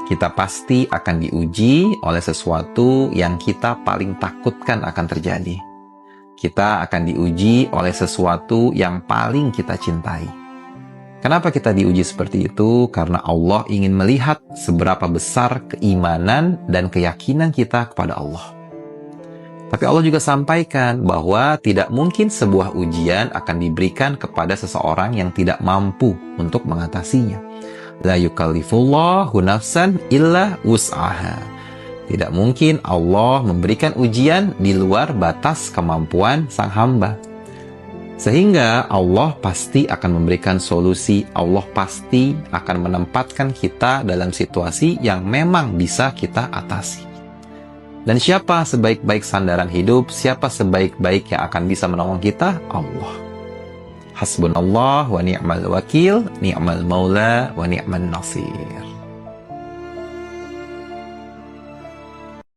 kita pasti akan diuji oleh sesuatu yang kita paling takutkan akan terjadi. Kita akan diuji oleh sesuatu yang paling kita cintai. Kenapa kita diuji seperti itu? Karena Allah ingin melihat seberapa besar keimanan dan keyakinan kita kepada Allah. Tapi Allah juga sampaikan bahwa tidak mungkin sebuah ujian akan diberikan kepada seseorang yang tidak mampu untuk mengatasinya. La yukallifullahu nafsan illa wus'aha. Tidak mungkin Allah memberikan ujian di luar batas kemampuan sang hamba. Sehingga Allah pasti akan memberikan solusi, Allah pasti akan menempatkan kita dalam situasi yang memang bisa kita atasi. Dan siapa sebaik-baik sandaran hidup, siapa sebaik-baik yang akan bisa menolong kita? Allah. Hasbunallah wa ni'mal wakil, ni'mal maula wa ni'mal nasir.